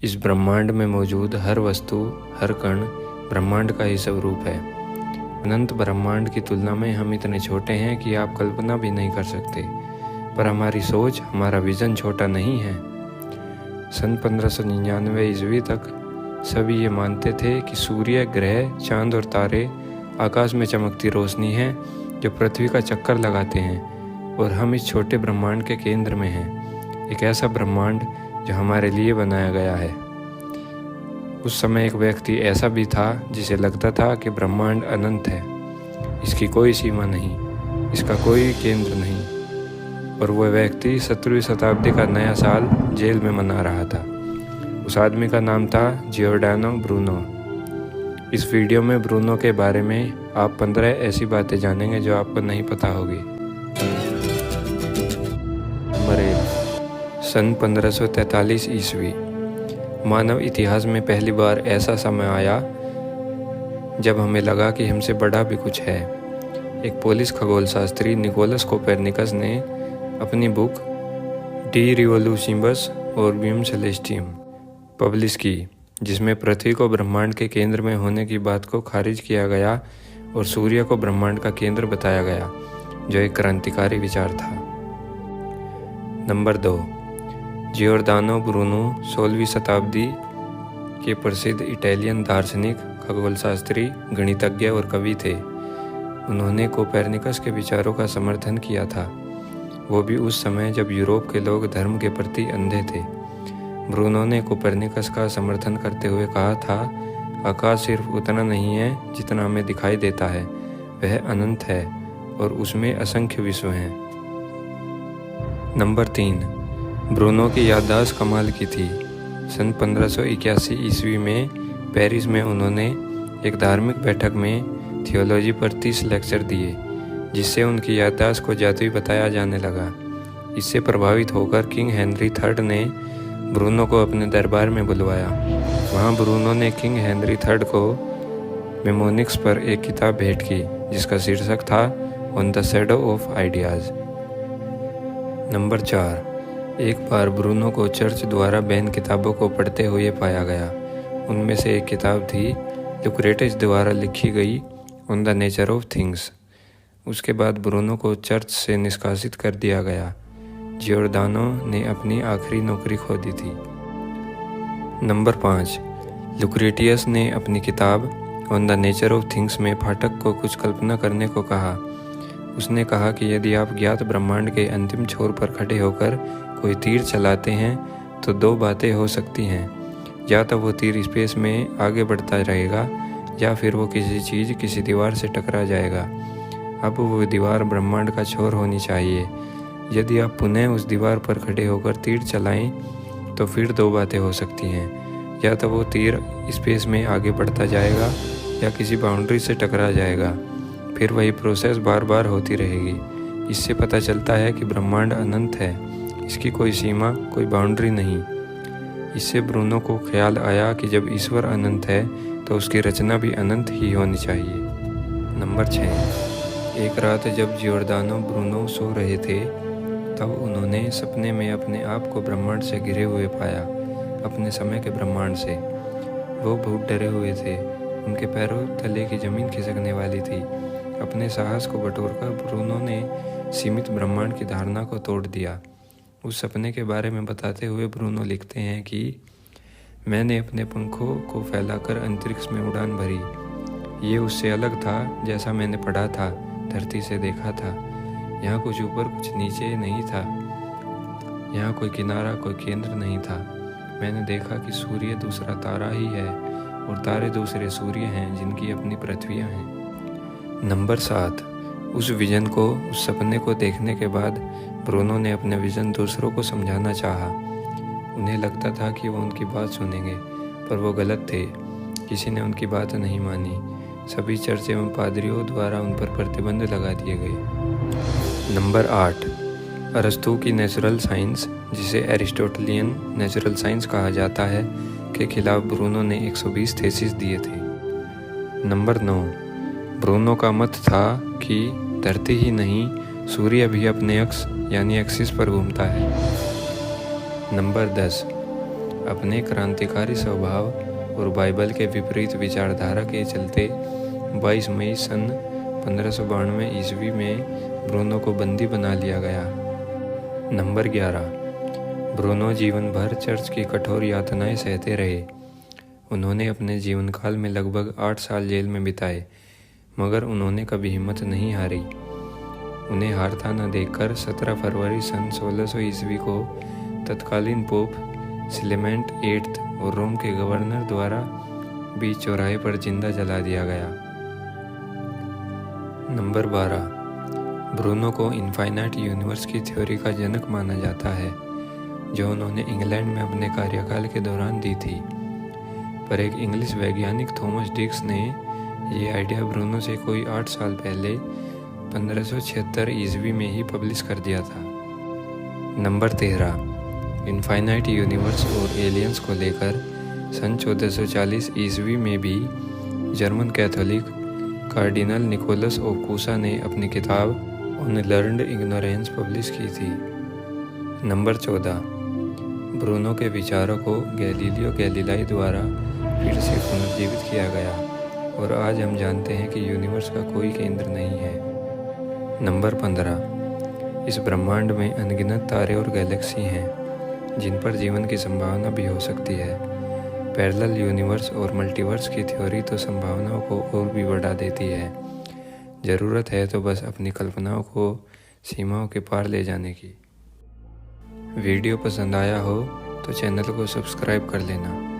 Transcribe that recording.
इस ब्रह्मांड में मौजूद हर वस्तु, हर कण ब्रह्मांड का ही स्वरूप है। अनंत ब्रह्मांड की तुलना में हम इतने छोटे हैं कि आप कल्पना भी नहीं कर सकते, पर हमारी सोच, हमारा विजन छोटा नहीं है। सन 1599 ईस्वी तक सभी ये मानते थे कि सूर्य, ग्रह, चांद और तारे आकाश में चमकती रोशनी है जो पृथ्वी का चक्कर लगाते हैं और हम इस छोटे ब्रह्मांड के केंद्र में हैं, एक ऐसा ब्रह्मांड जो हमारे लिए बनाया गया है। उस समय एक व्यक्ति ऐसा भी था जिसे लगता था कि ब्रह्मांड अनंत है, इसकी कोई सीमा नहीं, इसका कोई केंद्र नहीं, और वह व्यक्ति 17वीं शताब्दी का नया साल जेल में मना रहा था। उस आदमी का नाम था जियोर्डानो ब्रूनो। इस वीडियो में ब्रूनो के बारे में आप 15 ऐसी बातें जानेंगे जो आपको नहीं पता होगी। नंबर 1, सन 1543 ईस्वी। मानव इतिहास में पहली बार ऐसा समय आया जब हमें लगा कि हमसे बड़ा भी कुछ है। एक पोलिश खगोलशास्त्री निकोलस कोपेरनिकस ने अपनी बुक डी रिवोल्यूशनिबस ऑर्बियम सेलेस्टियम पब्लिश की, जिसमें पृथ्वी को ब्रह्मांड के केंद्र में होने की बात को खारिज किया गया और सूर्य को ब्रह्मांड का केंद्र बताया गया, जो एक क्रांतिकारी विचार था। नंबर 2, जियोर्दानो ब्रूनो 16वीं शताब्दी के प्रसिद्ध इटालियन दार्शनिक, खगोलशास्त्री, गणितज्ञ और कवि थे। उन्होंने कोपेरनिकस के विचारों का समर्थन किया था, वो भी उस समय जब यूरोप के लोग धर्म के प्रति अंधे थे। ब्रूनो ने कोपेरनिकस का समर्थन करते हुए कहा था, आकाश सिर्फ उतना नहीं है जितना हमें दिखाई देता है, वह अनंत है और उसमें असंख्य विश्व हैं। नंबर 3, ब्रूनो की याददाश्त कमाल की थी। सन 1581 ईस्वी में पेरिस में उन्होंने एक धार्मिक बैठक में थियोलॉजी पर 30 लेक्चर दिए, जिससे उनकी याददाश्त को जादुई बताया जाने लगा। इससे प्रभावित होकर किंग हेनरी III ने ब्रूनो को अपने दरबार में बुलवाया। वहाँ ब्रूनो ने किंग हेनरी III को मेमोनिक्स पर एक किताब भेंट की, जिसका शीर्षक था on the shadow of ideas. Number 4, एक बार ब्रूनो को चर्च द्वारा बैन किताबों को पढ़ते हुए पाया गया। उनमें से एक किताब थी लुक्रेटिस द्वारा लिखी गई on the nature of things. उसके बाद ब्रूनो को चर्च से निष्कासित कर दिया गया। जियोर्दानो ने अपनी आखिरी नौकरी खो दी थी। नंबर 5, लुक्रेटियस ने अपनी किताब on the nature of things में पाठक को कुछ कल्पना करने को कहा। उसने कहा कि यदि आप ज्ञात ब्रह्मांड के अंतिम छोर पर खड़े होकर कोई तीर चलाते हैं तो 2 बातें हो सकती हैं, या तो वो तीर स्पेस में आगे बढ़ता रहेगा या फिर वो किसी चीज़, किसी दीवार से टकरा जाएगा। अब वो दीवार ब्रह्मांड का छोर होनी चाहिए। यदि आप पुनः उस दीवार पर खड़े होकर तीर चलाएं तो फिर 2 बातें हो सकती हैं, या तो वो तीर स्पेस में आगे बढ़ता जाएगा या किसी बाउंड्री से टकरा जाएगा। फिर वही प्रोसेस बार बार होती रहेगी। इससे पता चलता है कि ब्रह्मांड अनंत है, इसकी कोई सीमा, कोई बाउंड्री नहीं। इससे ब्रूनो को ख्याल आया कि जब ईश्वर अनंत है तो उसकी रचना भी अनंत ही होनी चाहिए। नंबर 6, एक रात जब जियोर्दानो ब्रूनो सो रहे थे तब उन्होंने सपने में अपने आप को ब्रह्मांड से घिरे हुए पाया, अपने समय के ब्रह्मांड से। वो बहुत डरे हुए थे, उनके पैरों तले की ज़मीन खिसकने वाली थी। अपने साहस को बटोरकर ब्रूनो ने सीमित ब्रह्मांड की धारणा को तोड़ दिया। उस सपने के बारे में बताते हुए ब्रूनो लिखते हैं कि मैंने अपने पंखों को फैलाकर अंतरिक्ष में उड़ान भरी। ये उससे अलग था जैसा मैंने पढ़ा था, धरती से देखा था। यहाँ कुछ ऊपर, कुछ नीचे नहीं था। यहाँ कोई किनारा, कोई केंद्र नहीं था। मैंने देखा कि सूर्य दूसरा तारा ही है और तारे दूसरे सूर्य हैं जिनकी अपनी पृथ्वियाँ हैं। नंबर 7, उस विजन को, उस सपने को देखने के बाद ब्रूनो ने अपने विजन दूसरों को समझाना चाहा। उन्हें लगता था कि वो उनकी बात सुनेंगे, पर वो गलत थे। किसी ने उनकी बात नहीं मानी। सभी चर्च एवं पादरियों द्वारा उन पर प्रतिबंध लगा दिए गए। नंबर 8, अरस्तू की नेचुरल साइंस, जिसे एरिस्टोटेलियन नेचुरल साइंस कहा जाता है, के खिलाफ ब्रूनो ने 120 थेसिस दिए थे। नंबर 9, ब्रूनो का मत था कि धरती ही नहीं, सूर्य भी अपने अक्ष यानी एक्सिस पर घूमता है। नंबर 10, अपने क्रांतिकारी स्वभाव और बाइबल के विपरीत विचारधारा के चलते 22 मई सन 1592 ईस्वी में ब्रूनो को बंदी बना लिया गया। नंबर 11। ब्रूनो जीवन भर चर्च की कठोर यातनाएं सहते रहे। उन्होंने अपने जीवन काल में लगभग 8 साल जेल में बिताए, मगर उन्होंने कभी हिम्मत नहीं हारी। उन्हें हारता न देखकर 17 फरवरी सन 1600 ईस्वी को तत्कालीन पोप क्लेमेंट VIII और रोम के गवर्नर द्वारा बीच चौराहे पर जिंदा जला दिया गया। नंबर 12। ब्रूनो को इनफाइनाइट यूनिवर्स की थ्योरी का जनक माना जाता है, जो उन्होंने इंग्लैंड में अपने कार्यकाल के दौरान दी थी। पर एक इंग्लिश वैज्ञानिक थॉमस डिक्स ने ये आइडिया ब्रूनो से कोई 8 साल पहले 1576 ईस्वी में ही पब्लिश कर दिया था। नंबर 13। इनफाइनाइट यूनिवर्स और एलियंस को लेकर सन 1440 ईस्वी में भी German Catholic cardinal Nicholas of Cusa ने अपनी किताब ऑन लर्न्ड इग्नोरेंस पब्लिश की थी। नंबर 14। ब्रूनो के विचारों को गैलीलियो गैलीलाई द्वारा फिर से पुनर्जीवित किया गया और आज हम जानते हैं कि यूनिवर्स का कोई केंद्र नहीं है। नंबर 15। इस ब्रह्मांड में अनगिनत तारे और गैलेक्सी हैं जिन पर जीवन की संभावना भी हो सकती है। पैरेलल यूनिवर्स और मल्टीवर्स की थ्योरी तो संभावनाओं को और भी बढ़ा देती है। ज़रूरत है तो बस अपनी कल्पनाओं को सीमाओं के पार ले जाने की। वीडियो पसंद आया हो तो चैनल को सब्सक्राइब कर लेना।